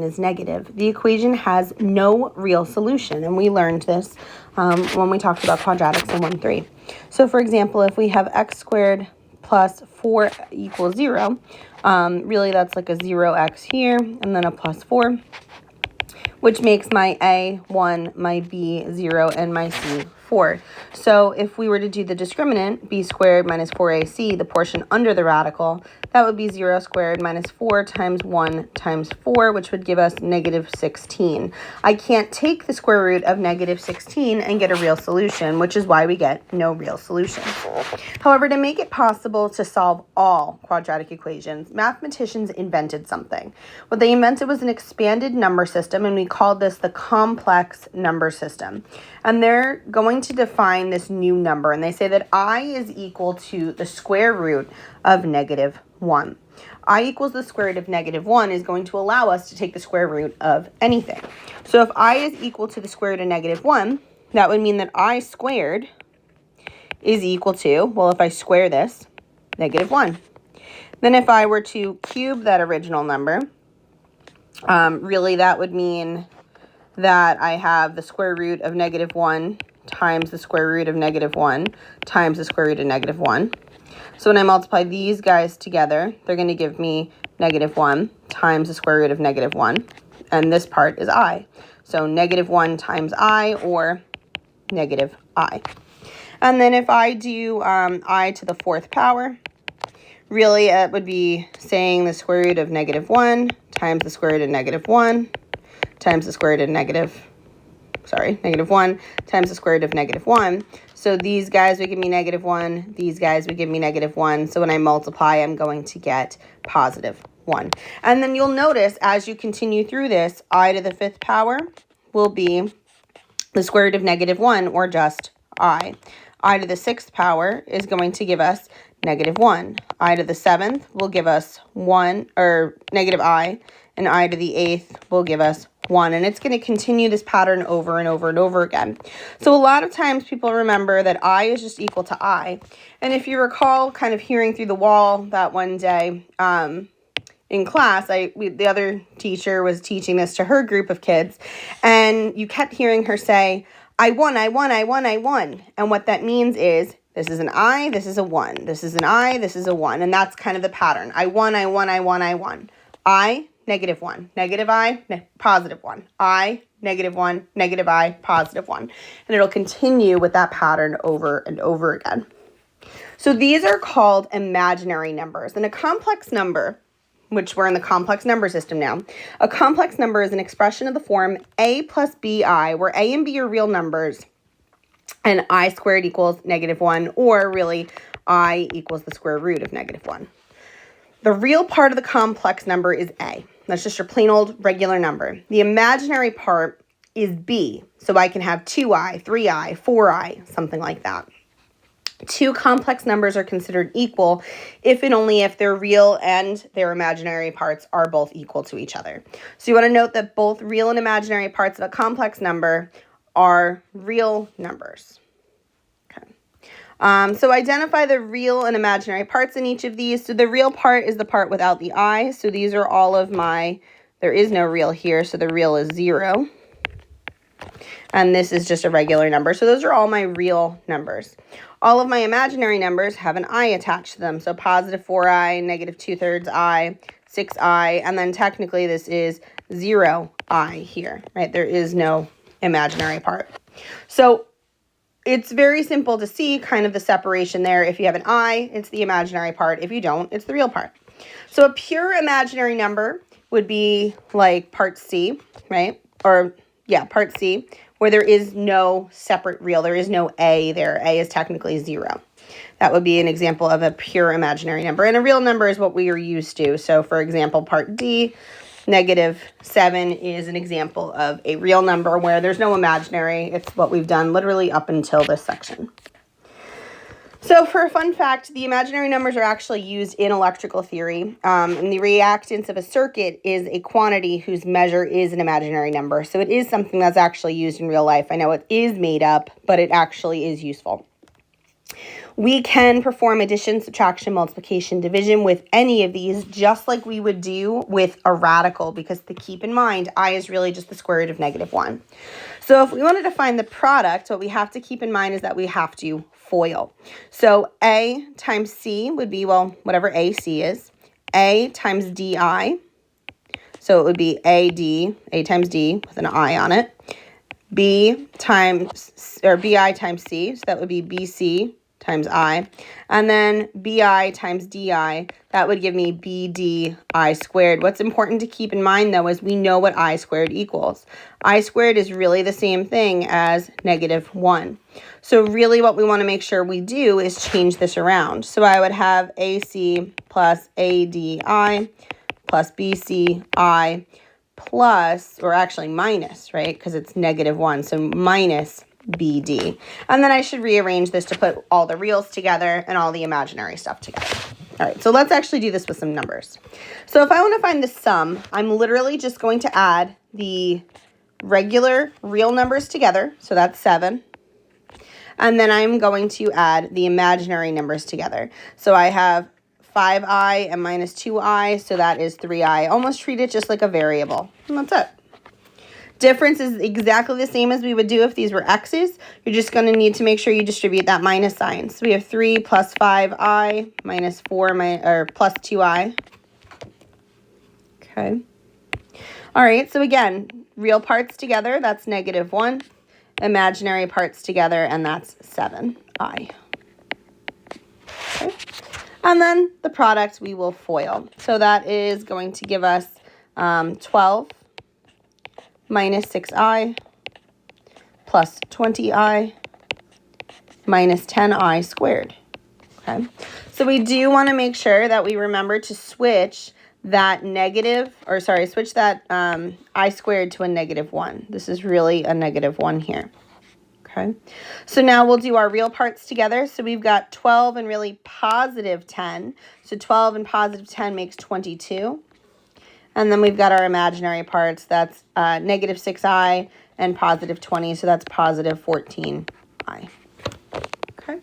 is negative, the equation has no real solution. And we learned this when we talked about quadratics in 1-3. So for example, if we have x squared plus 4 equals 0, really that's like a 0x here and then a plus 4, which makes my a 1, my b 0, and my c 4. So if we were to do the discriminant, b squared minus 4ac, the portion under the radical, that would be 0 squared minus 4 times 1 times 4, which would give us negative 16. I can't take the square root of negative 16 and get a real solution, which is why we get no real solution. However, to make it possible to solve all quadratic equations, mathematicians invented something. What they invented was an expanded number system, and we called this the complex number system. And they're going to define this new number, and they say that I is equal to the square root of negative 1. I equals the square root of negative 1 is going to allow us to take the square root of anything. So if I is equal to the square root of negative 1, that would mean that I squared is equal to, well, if I square this, negative 1. Then if I were to cube that original number, really that would mean that I have the square root of negative 1 times the square root of negative 1 times the square root of negative 1. So when I multiply these guys together, they're going to give me negative 1 times the square root of negative 1. And this part is I. So negative 1 times I, or negative I. And then if I do I to the 4th power, really it would be saying the square root of negative 1 times the square root of negative 1 times the square root of negative 1 times the square root of negative 1. So these guys would give me negative 1. These guys would give me negative 1. So when I multiply, I'm going to get positive 1. And then you'll notice as you continue through this, I to the 5th power will be the square root of negative 1, or just I. I to the 6th power is going to give us negative 1. I to the 7th will give us 1, or negative I. And I to the 8th will give us 1. And it's going to continue this pattern over and over and over again. So a lot of times people remember that I is just equal to I. And if you recall kind of hearing through the wall that one day in class, the other teacher was teaching this to her group of kids. And you kept hearing her say, I won, I won, I won, I won. And what that means is this is an I, this is a 1. This is an I, this is a 1. And that's kind of the pattern. I won, I won, I won, I won. I, negative 1, negative I, positive 1. I, negative 1, negative I, positive 1. And it'll continue with that pattern over and over again. So these are called imaginary numbers. And a complex number, which we're in the complex number system now, a complex number is an expression of the form a plus bi, where a and b are real numbers, and I squared equals negative 1, or really I equals the square root of negative 1. The real part of the complex number is a. That's just your plain old regular number. The imaginary part is b, so I can have 2i, 3i, 4i, something like that. Two complex numbers are considered equal if and only if their real and their imaginary parts are both equal to each other. So you want to note that both real and imaginary parts of a complex number are real numbers. So identify the real and imaginary parts in each of these. So the real part is the part without the I. So these are all of my, there is no real here, so the real is 0. And this is just a regular number. So those are all my real numbers. All of my imaginary numbers have an I attached to them. So positive 4i, negative 2/3 I, 6i, and then technically this is 0i here, right? There is no imaginary part. So it's very simple to see kind of the separation there. If you have an I, it's the imaginary part. If you don't, it's the real part. So a pure imaginary number would be like part C, right? Or yeah, part C, where there is no separate real. There is no A there. A is technically 0. That would be an example of a pure imaginary number. And a real number is what we are used to. So for example, part D, -7 is an example of a real number where there's no imaginary. It's what we've done literally up until this section. So for a fun fact, the imaginary numbers are actually used in electrical theory. And the reactance of a circuit is a quantity whose measure is an imaginary number. So it is something that's actually used in real life. I know it is made up, but it actually is useful. We can perform addition, subtraction, multiplication, division with any of these, just like we would do with a radical, because to keep in mind, I is really just the square root of -1. So if we wanted to find the product, what we have to keep in mind is that we have to FOIL. So A times C would be, well, whatever AC is. A times DI. So it would be A times D with an I on it. B times, or BI times C, so that would be BC times I. And then BI times DI, that would give me BDI squared. What's important to keep in mind, though, is we know what I squared equals. I squared is really the same thing as -1. So really what we want to make sure we do is change this around. So I would have AC plus ADI plus BCI plus, or actually minus, right? Because it's -1, so minus BD. And then I should rearrange this to put all the reals together and all the imaginary stuff together. All right, so let's actually do this with some numbers. So if I want to find the sum, I'm literally just going to add the regular real numbers together. So that's 7. And then I'm going to add the imaginary numbers together. So I have 5i and minus 2i, so that is 3i. Almost treat it just like a variable. And that's it. Difference is exactly the same as we would do if these were x's. You're just going to need to make sure you distribute that minus sign. So we have 3 plus 5i minus 4 or plus 2i. Okay. All right, so again, real parts together, that's -1. Imaginary parts together, and that's 7i. Okay. And then the product we will FOIL. So that is going to give us 12 minus 6i plus 20i minus 10i squared. Okay. So we do want to make sure that we remember to switch that switch that I squared to a -1. This is really a -1 here. Okay. So now we'll do our real parts together. So we've got 12 and really positive 10. So 12 and positive 10 makes 22. And then we've got our imaginary parts. That's -6i and positive 20. So that's positive 14i. Okay.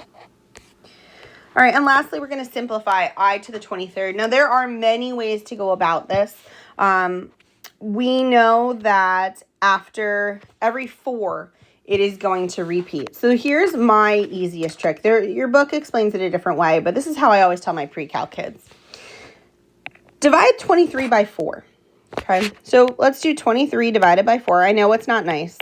All right, and lastly, we're going to simplify I to the 23rd. Now, there are many ways to go about this. We know that after every 4, it is going to repeat. So here's my easiest trick. Your book explains it a different way, but this is how I always tell my pre-calc kids. Divide 23 by 4. Okay, so let's do 23 divided by 4. I know it's not nice.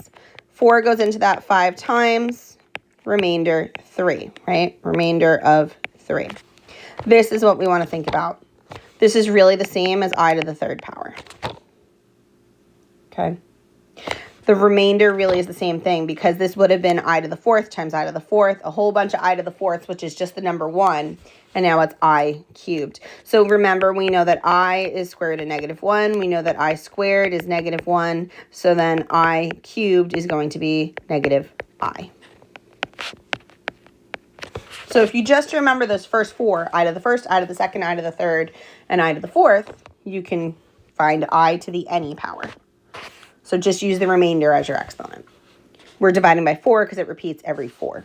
4 goes into that 5 times, remainder 3, right? Remainder of 3. This is what we want to think about. This is really the same as I to the 3rd power. Okay. The remainder really is the same thing, because this would have been I to the 4th times I to the 4th, a whole bunch of I to the 4th, which is just the number 1, and now it's I cubed. So remember, we know that I is square root of -1. We know that I squared is -1. So then I cubed is going to be -I. So if you just remember those first 4, I to the 1st, I to the 2nd, I to the 3rd, and I to the 4th, you can find I to the any power. So just use the remainder as your exponent. We're dividing by 4 because it repeats every 4.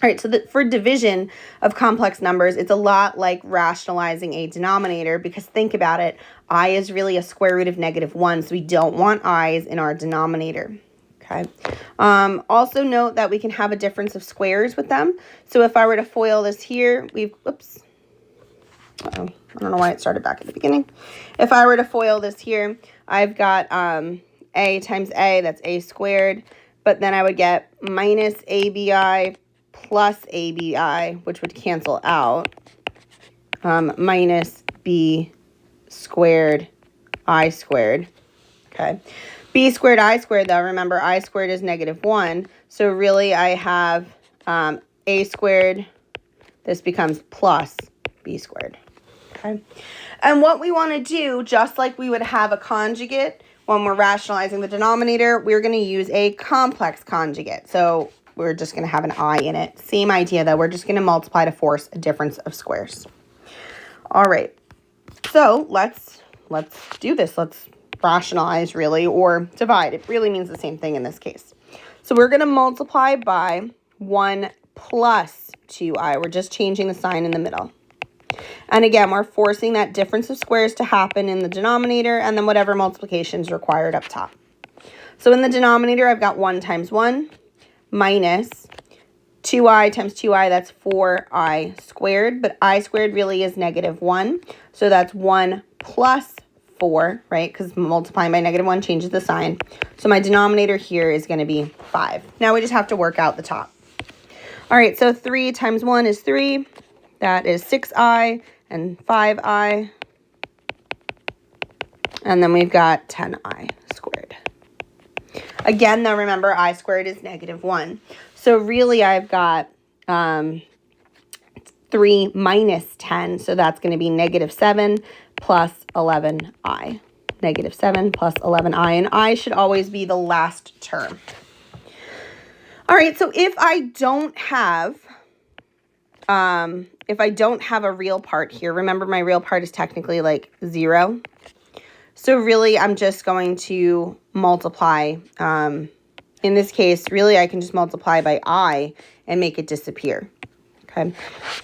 All right, so for division of complex numbers, it's a lot like rationalizing a denominator, because think about it. I is really a square root of -1, so we don't want i's in our denominator. Okay. Also note that we can have a difference of squares with them. So if I were to FOIL this here, oops. Uh-oh, I don't know why it started back at the beginning. If I were to FOIL this here, I've got a times a, that's a squared, but then I would get minus abi plus abi, which would cancel out, minus b squared I squared. Okay. B squared I squared, though, remember I squared is -1, so really I have a squared, this becomes plus b squared. Okay. And what we want to do, just like we would have a conjugate when we're rationalizing the denominator, we're going to use a complex conjugate. So we're just going to have an I in it. Same idea, though. We're just going to multiply to force a difference of squares. All right. So let's do this. Let's rationalize, really, or divide. It really means the same thing in this case. So we're going to multiply by 1 plus 2i. We're just changing the sign in the middle. And again, we're forcing that difference of squares to happen in the denominator and then whatever multiplication is required up top. So in the denominator, I've got 1 times 1 minus 2i times 2i, that's 4i squared, but I squared really is -1. So that's 1 plus 4, right? Because multiplying by -1 changes the sign. So my denominator here is going to be 5. Now we just have to work out the top. All right, so 3 times 1 is 3. That is 6i and 5i. And then we've got 10i squared. Again, though, remember, I squared is -1. So really, I've got 3 minus 10. So that's going to be -7 plus 11i. -7 plus 11i. And I should always be the last term. All right, so if I don't have a real part here, remember my real part is technically like 0. So really, I'm just going to multiply. In this case, really, I can just multiply by I and make it disappear. Okay.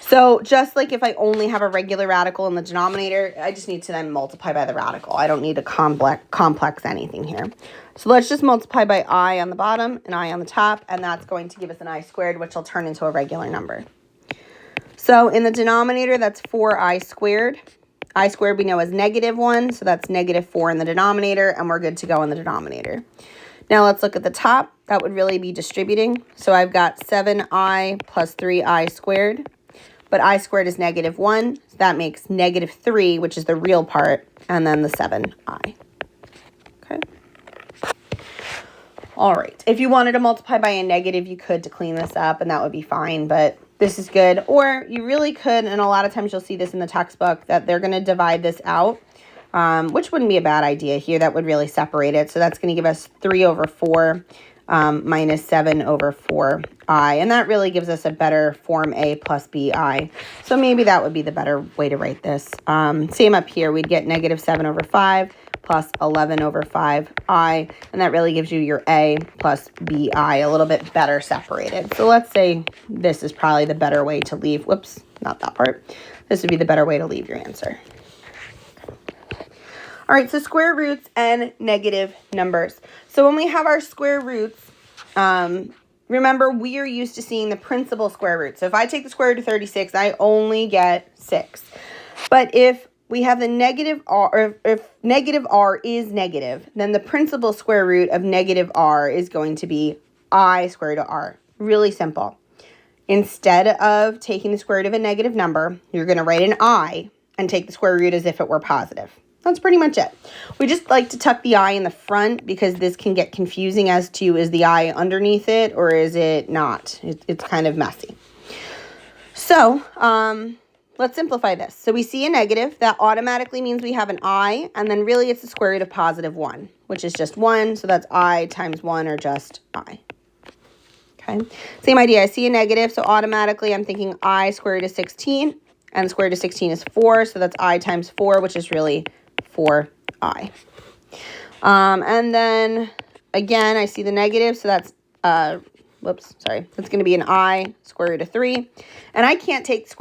So just like if I only have a regular radical in the denominator, I just need to then multiply by the radical. I don't need to complex anything here. So let's just multiply by I on the bottom and I on the top, and that's going to give us an I squared, which will turn into a regular number. So in the denominator, that's 4i squared. I squared we know is -1, so that's -4 in the denominator, and we're good to go in the denominator. Now let's look at the top. That would really be distributing. So I've got 7i plus 3i squared, but I squared is -1, so that makes -3, which is the real part, and then the 7i. Okay. All right. If you wanted to multiply by a negative, you could to clean this up, and that would be fine, but this is good. Or you really could, and a lot of times you'll see this in the textbook, that they're going to divide this out, which wouldn't be a bad idea here. That would really separate it. So that's going to give us 3 over 4 minus 7 over 4i. And that really gives us a better form A plus bi. So maybe that would be the better way to write this. Same up here. We'd get -7 over 5 plus 11 over 5i. And that really gives you your A plus bi a little bit better separated. So let's say this is probably the better way to leave. Whoops, not that part. This would be the better way to leave your answer. All right, so square roots and negative numbers. So when we have our square roots, remember we are used to seeing the principal square root. So if I take the square root of 36, I only get 6. But if we have the negative r, or if negative r is negative, then the principal square root of negative r is going to be I square root of r. Really simple. Instead of taking the square root of a negative number, you're going to write an I and take the square root as if it were positive. That's pretty much it. We just like to tuck the I in the front because this can get confusing as to is the I underneath it or is it not. It's kind of messy. So let's simplify this. So we see a negative. That automatically means we have an I, and then really it's the square root of +1, which is just 1. So that's I times 1, or just I. Okay. Same idea. I see a negative, so automatically I'm thinking I square root of 16, and the square root of 16 is 4, so that's I times 4, which is really 4i. And then again, I see the negative, so that's that's going to be an I square root of 3, and I can't take square